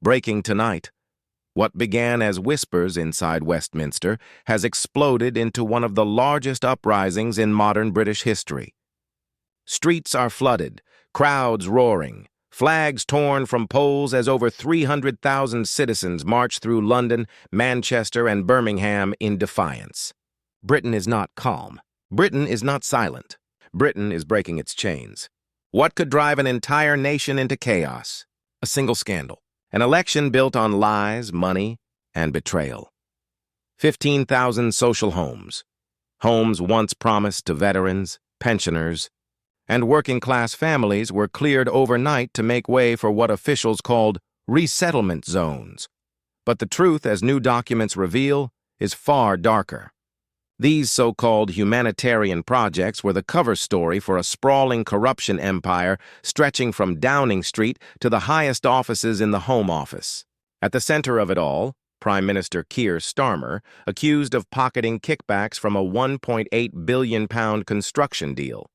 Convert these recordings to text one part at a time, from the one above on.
Breaking tonight. What began as whispers inside Westminster has exploded into one of the largest uprisings in modern British history. Streets are flooded, crowds roaring, flags torn from poles as over 300,000 citizens march through London, Manchester, and Birmingham in defiance. Britain is not calm. Britain is not silent. Britain is breaking its chains. What could drive an entire nation into chaos? A single scandal. An election built on lies, money, and betrayal. 15,000 social homes. Homes once promised to veterans, pensioners, and working-class families were cleared overnight to make way for what officials called resettlement zones. But the truth, as new documents reveal, is far darker. These so-called humanitarian projects were the cover story for a sprawling corruption empire stretching from Downing Street to the highest offices in the Home Office. At the center of it all, Prime Minister Keir Starmer, accused of pocketing kickbacks from a £1.8 billion construction deal.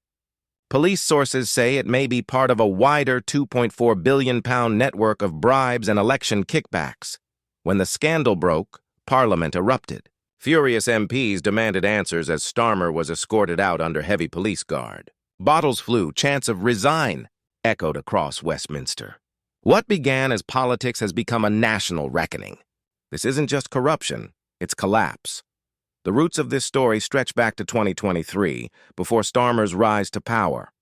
Police sources say it may be part of a wider £2.4 billion network of bribes and election kickbacks. When the scandal broke, Parliament erupted. Furious MPs demanded answers as Starmer was escorted out under heavy police guard. Bottles flew, chants of "resign" echoed across Westminster. What began as politics has become a national reckoning. This isn't just corruption, it's collapse. The roots of this story stretch back to 2023, before Starmer's rise to power.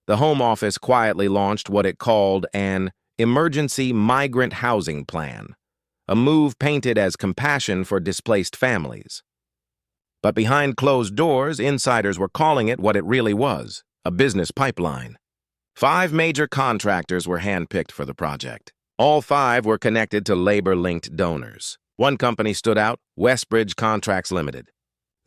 The Home Office quietly launched what it called an emergency migrant housing plan, a move painted as compassion for displaced families. But behind closed doors, insiders were calling it what it really was, a business pipeline. 5 major contractors were handpicked for the project. All 5 were connected to labor-linked donors. One company stood out, Westbridge Contracts Limited.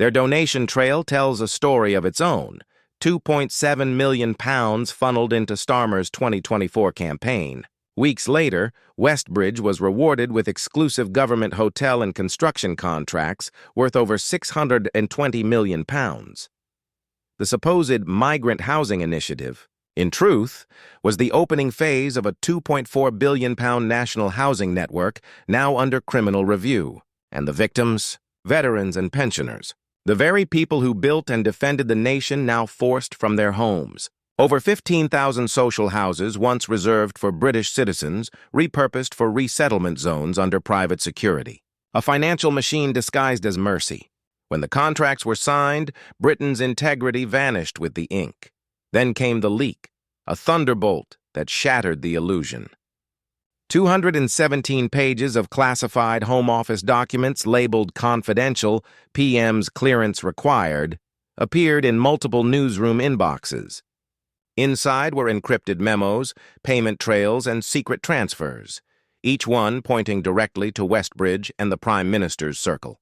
Their donation trail tells a story of its own. £2.7 million funneled into Starmer's 2024 campaign. Weeks later, Westbridge was rewarded with exclusive government hotel and construction contracts worth over £620 million. The supposed migrant housing initiative, in truth, was the opening phase of a £2.4 billion national housing network now under criminal review. And the victims? Veterans and pensioners. The very people who built and defended the nation now forced from their homes. Over 15,000 social houses once reserved for British citizens, repurposed for resettlement zones under private security. A financial machine disguised as mercy. When the contracts were signed, Britain's integrity vanished with the ink. Then came the leak, a thunderbolt that shattered the illusion. 217 pages of classified Home Office documents labeled confidential, PM's clearance required, appeared in multiple newsroom inboxes. Inside were encrypted memos, payment trails, and secret transfers, each one pointing directly to Westbridge and the Prime Minister's circle.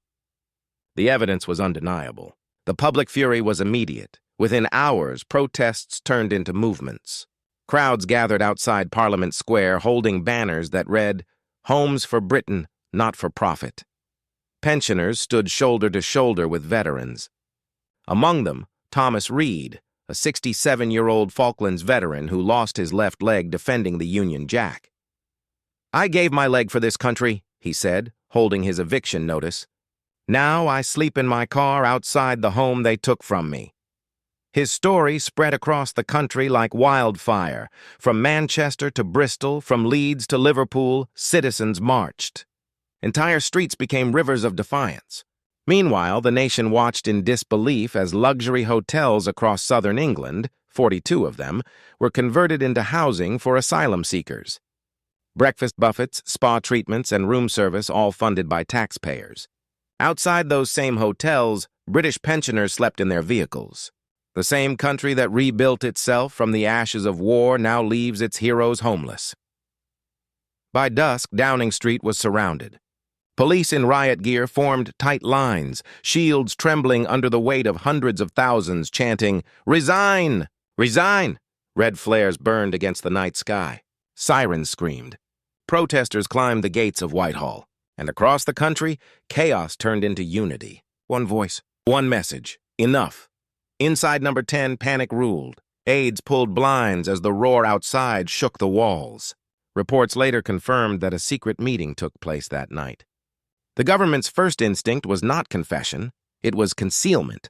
The evidence was undeniable. The public fury was immediate. Within hours, protests turned into movements. Crowds gathered outside Parliament Square holding banners that read, "Homes for Britain, not for profit." Pensioners stood shoulder to shoulder with veterans. Among them, Thomas Reed, a 67-year-old Falklands veteran who lost his left leg defending the Union Jack. "I gave my leg for this country," he said, holding his eviction notice. "Now I sleep in my car outside the home they took from me." His story spread across the country like wildfire. From Manchester to Bristol, from Leeds to Liverpool, citizens marched. Entire streets became rivers of defiance. Meanwhile, the nation watched in disbelief as luxury hotels across southern England, 42 of them, were converted into housing for asylum seekers. Breakfast buffets, spa treatments, and room service all funded by taxpayers. Outside those same hotels, British pensioners slept in their vehicles. The same country that rebuilt itself from the ashes of war now leaves its heroes homeless. By dusk, Downing Street was surrounded. Police in riot gear formed tight lines, shields trembling under the weight of hundreds of thousands chanting, "Resign! Resign!" Red flares burned against the night sky. Sirens screamed. Protesters climbed the gates of Whitehall. And across the country, chaos turned into unity. One voice, one message, enough. Inside number 10, panic ruled. Aides pulled blinds as the roar outside shook the walls. Reports later confirmed that a secret meeting took place that night. The government's first instinct was not confession, it was concealment.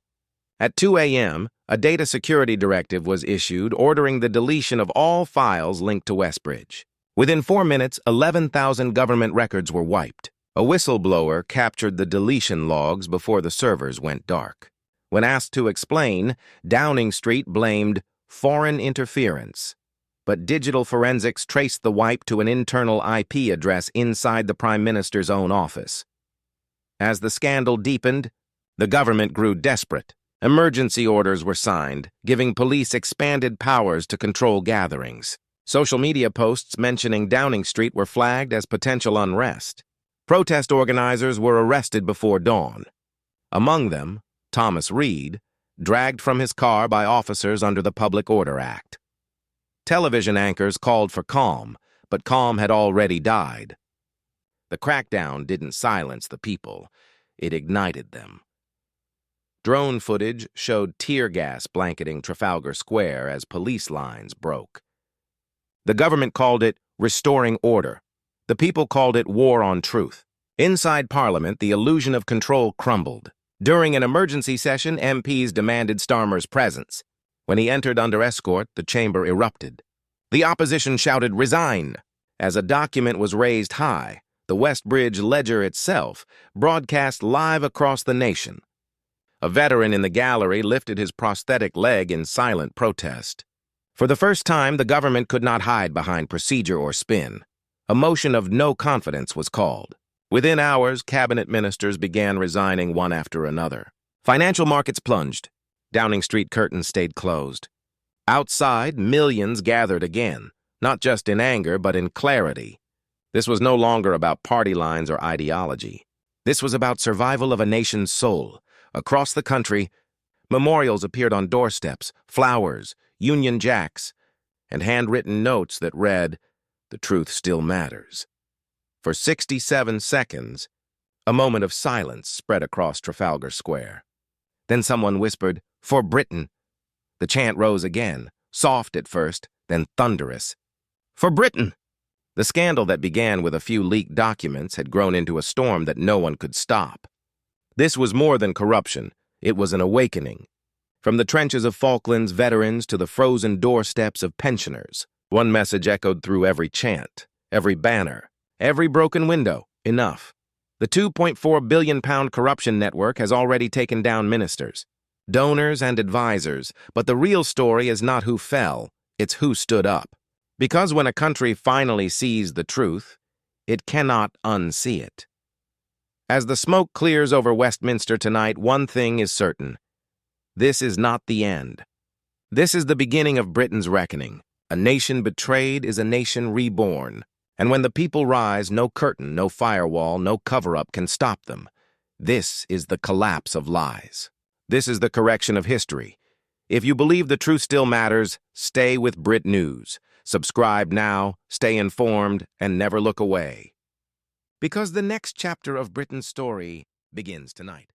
At 2 a.m., a data security directive was issued ordering the deletion of all files linked to Westbridge. Within 4 minutes, 11,000 government records were wiped. A whistleblower captured the deletion logs before the servers went dark. When asked to explain, Downing Street blamed foreign interference. But digital forensics traced the wipe to an internal IP address inside the Prime Minister's own office. As the scandal deepened, the government grew desperate. Emergency orders were signed, giving police expanded powers to control gatherings. Social media posts mentioning Downing Street were flagged as potential unrest. Protest organizers were arrested before dawn. Among them, Thomas Reed, dragged from his car by officers under the Public Order Act. Television anchors called for calm, but calm had already died. The crackdown didn't silence the people, it ignited them. Drone footage showed tear gas blanketing Trafalgar Square as police lines broke. The government called it restoring order. The people called it war on truth. Inside Parliament, the illusion of control crumbled. During an emergency session, MPs demanded Starmer's presence. When he entered under escort, the chamber erupted. The opposition shouted, "Resign!" As a document was raised high, the Westbridge Ledger itself broadcast live across the nation. A veteran in the gallery lifted his prosthetic leg in silent protest. For the first time, the government could not hide behind procedure or spin. A motion of no confidence was called. Within hours, cabinet ministers began resigning one after another. Financial markets plunged. Downing Street curtains stayed closed. Outside, millions gathered again, not just in anger, but in clarity. This was no longer about party lines or ideology. This was about survival of a nation's soul. Across the country, memorials appeared on doorsteps, flowers, Union Jacks, and handwritten notes that read, "The truth still matters." For 67 seconds, a moment of silence spread across Trafalgar Square. Then someone whispered, "For Britain." The chant rose again, soft at first, then thunderous. "For Britain!" The scandal that began with a few leaked documents had grown into a storm that no one could stop. This was more than corruption, it was an awakening. From the trenches of Falklands veterans to the frozen doorsteps of pensioners, one message echoed through every chant, every banner, every broken window: enough. The £2.4 billion corruption network has already taken down ministers, donors, and advisors, but the real story is not who fell, it's who stood up. Because when a country finally sees the truth, it cannot unsee it. As the smoke clears over Westminster tonight, one thing is certain. This is not the end. This is the beginning of Britain's reckoning. A nation betrayed is a nation reborn. And when the people rise, no curtain, no firewall, no cover-up can stop them. This is the collapse of lies. This is the correction of history. If you believe the truth still matters, stay with Brit News. Subscribe now, stay informed, and never look away. Because the next chapter of Britain's story begins tonight.